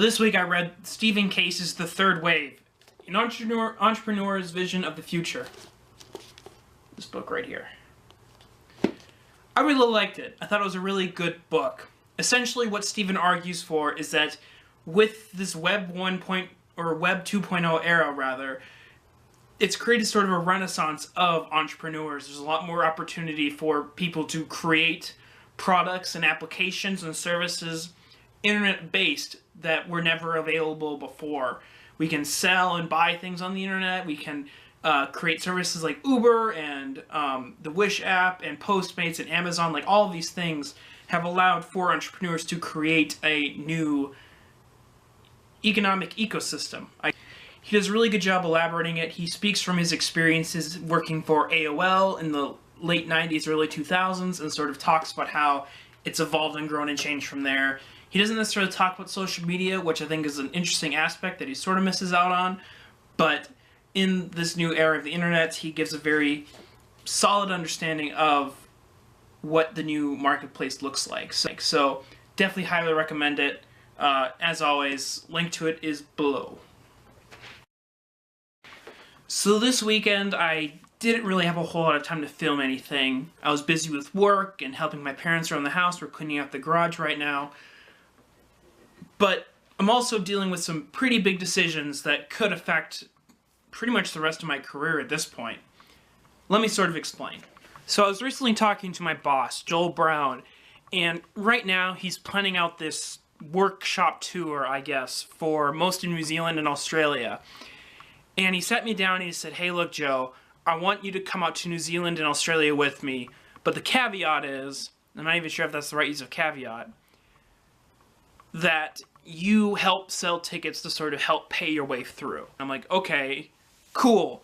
this week I read Stephen Case's The Third Wave, an entrepreneur's vision of the future. This book right here. I really liked it. I thought it was a really good book. Essentially what Stephen argues for is that with this Web 1.0 or Web 2.0 era rather, it's created sort of a renaissance of entrepreneurs. There's a lot more opportunity for people to create products and applications and services internet-based that were never available before. We can sell and buy things on the internet. We can create services like Uber and the Wish app and Postmates and Amazon. Like, all of these things have allowed for entrepreneurs to create a new economic ecosystem. He does a really good job elaborating it. He speaks from his experiences working for AOL in the late 90s, early 2000s, and sort of talks about how it's evolved and grown and changed from there. He doesn't necessarily talk about social media, which I think is an interesting aspect that he sort of misses out on, but in this new era of the internet, he gives a very solid understanding of what the new marketplace looks like. So definitely highly recommend it. As always, link to it is below. So this weekend, I didn't really have a whole lot of time to film anything. I was busy with work and helping my parents around the house. We're cleaning out the garage right now. But I'm also dealing with some pretty big decisions that could affect pretty much the rest of my career at this point. Let me sort of explain. So I was recently talking to my boss, Joel Brown, and right now he's planning out this workshop tour, I guess, for most of New Zealand and Australia. And he sat me down and he said, "Hey, look, Joe, I want you to come out to New Zealand and Australia with me, but the caveat is," I'm not even sure if that's the right use of caveat, "that you help sell tickets to sort of help pay your way through." I'm like, okay, cool.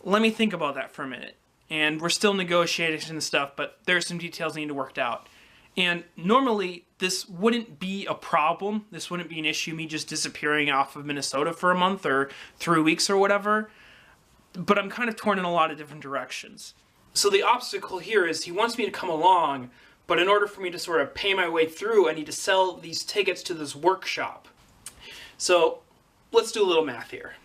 Let me think about that for a minute. And we're still negotiating and stuff, but there's some details that need to work out. And normally, this wouldn't be a problem. This wouldn't be an issue, me just disappearing off of Minnesota for a month or 3 weeks or whatever. But I'm kind of torn in a lot of different directions. So the obstacle here is he wants me to come along, but in order for me to sort of pay my way through, I need to sell these tickets to this workshop. So let's do a little math here.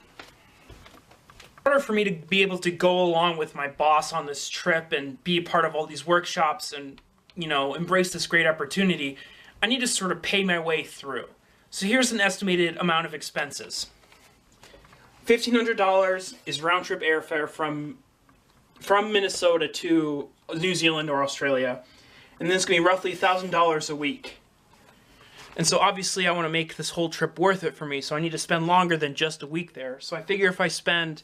In order for me to be able to go along with my boss on this trip and be a part of all these workshops and, you know, embrace this great opportunity, I need to sort of pay my way through. So here's an estimated amount of expenses. $1,500 is round-trip airfare from Minnesota to New Zealand or Australia. And then it's going to be roughly $1,000 a week. And so obviously I want to make this whole trip worth it for me, so I need to spend longer than just a week there. So I figure if I spend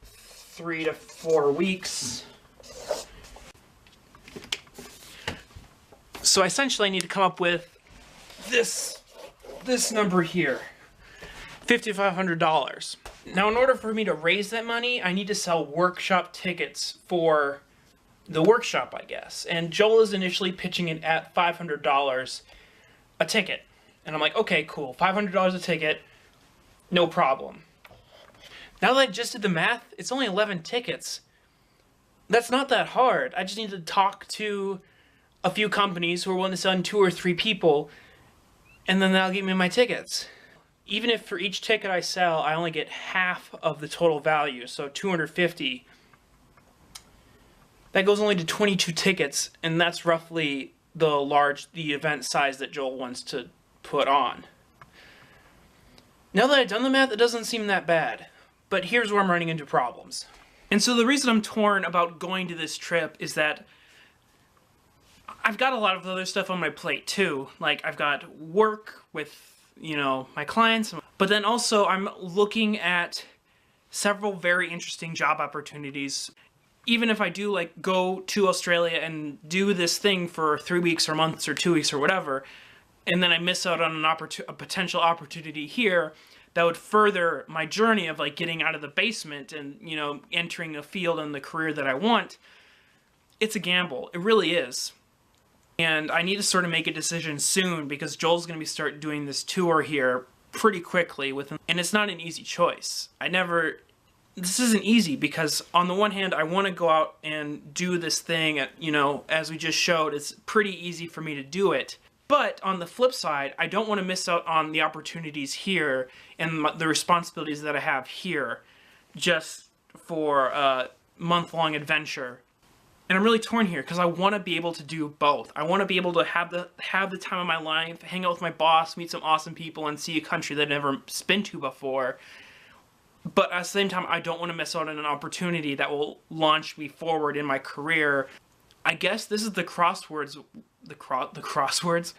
3 to 4 weeks... So essentially I need to come up with this number here, $5,500. Now in order for me to raise that money, I need to sell workshop tickets for the workshop, I guess. And Joel is initially pitching it at $500 a ticket. And I'm like, okay, cool, $500 a ticket, no problem. Now that I just did the math, it's only 11 tickets. That's not that hard. I just need to talk to a few companies who are willing to send 2 or 3 people, and then they'll give me my tickets. Even if for each ticket I sell, I only get half of the total value, so $250, that goes only to 22 tickets, and that's roughly the event size that Joel wants to put on. Now that I've done the math, it doesn't seem that bad, but here's where I'm running into problems. And so the reason I'm torn about going to this trip is that I've got a lot of other stuff on my plate too. Like, I've got work with, you know, my clients, but then also I'm looking at several very interesting job opportunities. Even if I do like go to Australia and do this thing for 3 weeks or months or 2 weeks or whatever, and then I miss out on a potential opportunity here that would further my journey of like getting out of the basement and, you know, entering a field and the career that I want, it's a gamble. It really is. And I need to sort of make a decision soon because Joel's going to start doing this tour here pretty quickly and it's not an easy choice. This isn't easy because on the one hand, I want to go out and do this thing, you know, as we just showed, it's pretty easy for me to do it. But on the flip side, I don't want to miss out on the opportunities here and the responsibilities that I have here just for a month-long adventure. And I'm really torn here because I want to be able to do both. I want to be able to have the time of my life, hang out with my boss, meet some awesome people, and see a country that I've never been to before. But at the same time, I don't want to miss out on an opportunity that will launch me forward in my career. I guess this is the crosswords, the crosswords.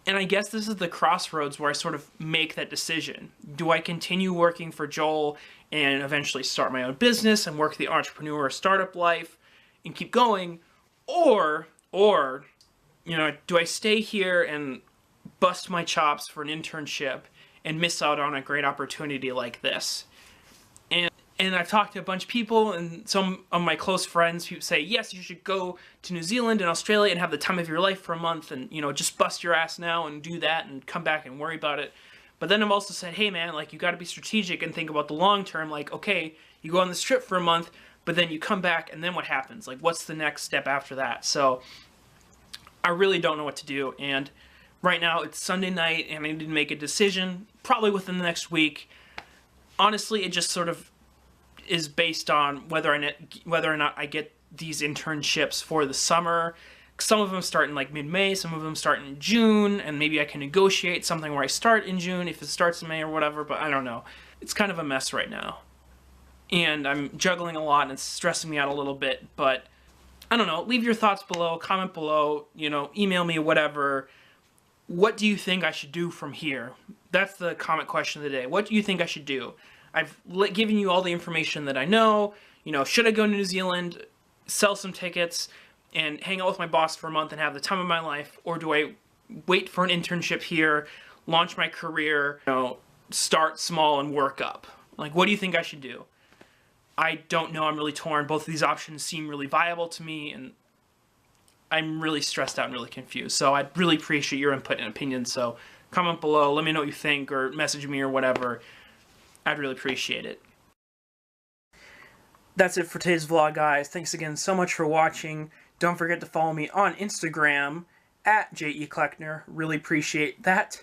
And I guess this is the crossroads where I sort of make that decision. Do I continue working for Joel and eventually start my own business and work the entrepreneur startup life and keep going? Or, you know, do I stay here and bust my chops for an internship and miss out on a great opportunity like this? And I've talked to a bunch of people, and some of my close friends who say, yes, you should go to New Zealand and Australia and have the time of your life for a month and, you know, just bust your ass now and do that and come back and worry about it. But then I've also said, hey man, like, you got to be strategic and think about the long term. Like, okay, you go on this trip for a month, but then you come back and then what happens? Like, what's the next step after that? So I really don't know what to do. And right now it's Sunday night and I need to make a decision probably within the next week. Honestly, it just sort of is based on whether or not I get these internships for the summer. Some of them start in like mid-May, some of them start in June, and maybe I can negotiate something where I start in June if it starts in May or whatever, but I don't know. It's kind of a mess right now. And I'm juggling a lot and it's stressing me out a little bit, but I don't know. Leave your thoughts below, comment below, you know, email me, whatever. What do you think I should do from here? That's the comment question of the day. What do you think I should do? I've given you all the information that I know. You know, should I go to New Zealand, sell some tickets, and hang out with my boss for a month and have the time of my life? Or do I wait for an internship here, launch my career, you know, start small and work up? Like, what do you think I should do? I don't know. I'm really torn. Both of these options seem really viable to me, and I'm really stressed out and really confused. So I'd really appreciate your input and opinion. So comment below, let me know what you think, or message me or whatever. I'd really appreciate it. That's it for today's vlog, guys. Thanks again so much for watching. Don't forget to follow me on Instagram at @JEKleckner. Really appreciate that.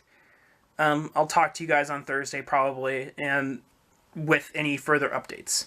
I'll talk to you guys on Thursday probably, and with any further updates.